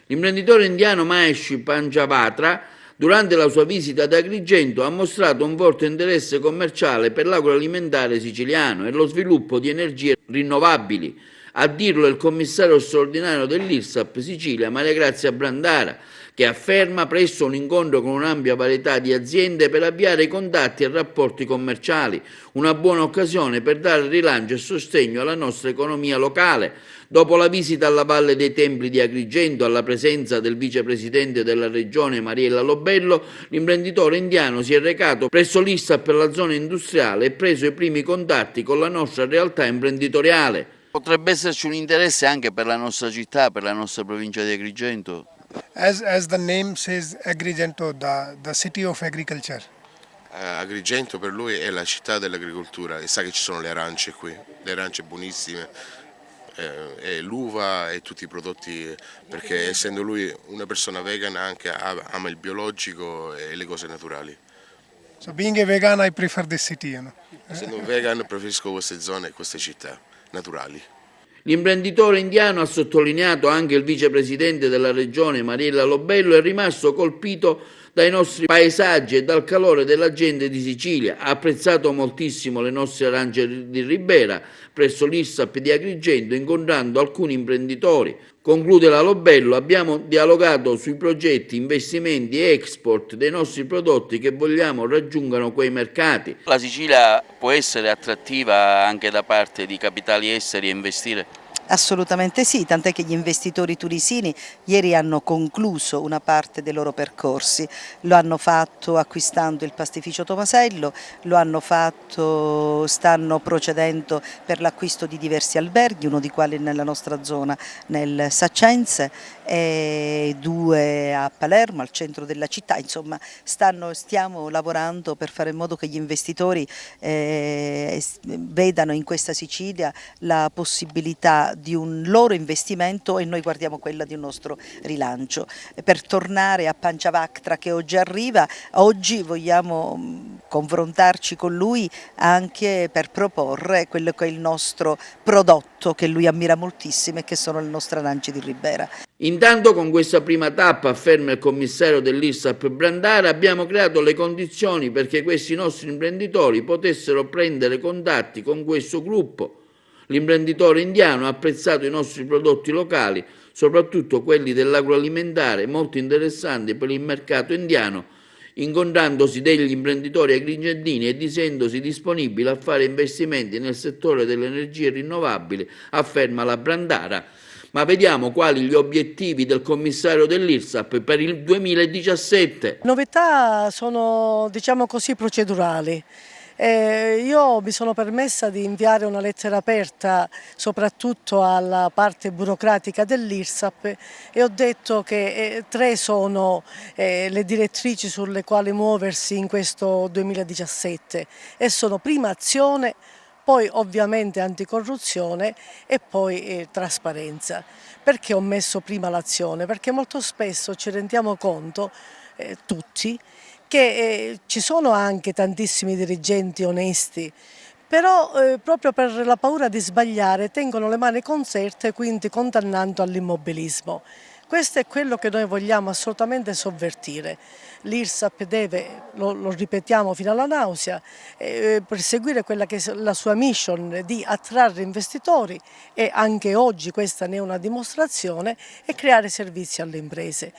L'imprenditore indiano Mahesh Panchavatra, durante la sua visita ad Agrigento, ha mostrato un forte interesse commerciale per l'agroalimentare siciliano e lo sviluppo di energie rinnovabili. A dirlo è il commissario straordinario dell'IRSAP Sicilia, Maria Grazia Brandara, che afferma presso un incontro con un'ampia varietà di aziende per avviare i contatti e rapporti commerciali, una buona occasione per dare rilancio e sostegno alla nostra economia locale. Dopo la visita alla Valle dei Templi di Agrigento, alla presenza del vicepresidente della regione Mariella Lobello, l'imprenditore indiano si è recato presso l'ISTAT per la zona industriale e preso i primi contatti con la nostra realtà imprenditoriale. Potrebbe esserci un interesse anche per la nostra città, per la nostra provincia di Agrigento? As the name says, Agrigento, the city of agriculture. Agrigento per lui è la città dell'agricoltura e sa che ci sono le arance qui, le arance buonissime, e l'uva e tutti i prodotti, perché essendo lui una persona vegana anche ama il biologico e le cose naturali. So being a vegan, I prefer this city, you know. Essendo un vegan preferisco queste zone e queste città naturali. L'imprenditore indiano, ha sottolineato anche il vicepresidente della regione Mariella Lobello, è rimasto colpito dai nostri paesaggi e dal calore della gente di Sicilia. Ha apprezzato moltissimo le nostre arance di Ribera presso l'ISTAP di Agrigento, incontrando alcuni imprenditori. Conclude la Lobello, abbiamo dialogato sui progetti, investimenti e export dei nostri prodotti che vogliamo raggiungano quei mercati. La Sicilia può essere attrattiva anche da parte di capitali esteri e investire? Assolutamente sì, tant'è che gli investitori tunisini ieri hanno concluso una parte dei loro percorsi, lo hanno fatto acquistando il pastificio Tomasello, lo hanno fatto, stanno procedendo per l'acquisto di diversi alberghi, uno di quali nella nostra zona, nel Saccense, e 2 a Palermo, al centro della città. Insomma stiamo lavorando per fare in modo che gli investitori vedano in questa Sicilia la possibilità di un loro investimento e noi guardiamo quella di un nostro rilancio. Per tornare a Panchavatra che oggi arriva, oggi vogliamo confrontarci con lui anche per proporre quello che è il nostro prodotto che lui ammira moltissimo e che sono le nostre arance di Ribera. Intanto con questa prima tappa, afferma il commissario dell'ISTAP Brandara, abbiamo creato le condizioni perché questi nostri imprenditori potessero prendere contatti con questo gruppo. L'imprenditore indiano ha apprezzato i nostri prodotti locali, soprattutto quelli dell'agroalimentare, molto interessanti per il mercato indiano, incontrandosi degli imprenditori agrigentini e dicendosi disponibili a fare investimenti nel settore delle energie rinnovabili, afferma la Brandara. Ma vediamo quali gli obiettivi del commissario dell'IRSAP per il 2017. Le novità sono, diciamo così, procedurali. Io mi sono permessa di inviare una lettera aperta soprattutto alla parte burocratica dell'IRSAP e ho detto che 3 sono le direttrici sulle quali muoversi in questo 2017 e sono prima azione, poi ovviamente anticorruzione e poi trasparenza. Perché ho messo prima l'azione? Perché molto spesso ci rendiamo conto, tutti, che ci sono anche tantissimi dirigenti onesti, però proprio per la paura di sbagliare tengono le mani conserte, quindi condannando all'immobilismo. Questo è quello che noi vogliamo assolutamente sovvertire. L'IRSAP deve, lo ripetiamo fino alla nausea, perseguire quella che è la sua mission di attrarre investitori e anche oggi questa ne è una dimostrazione e creare servizi alle imprese.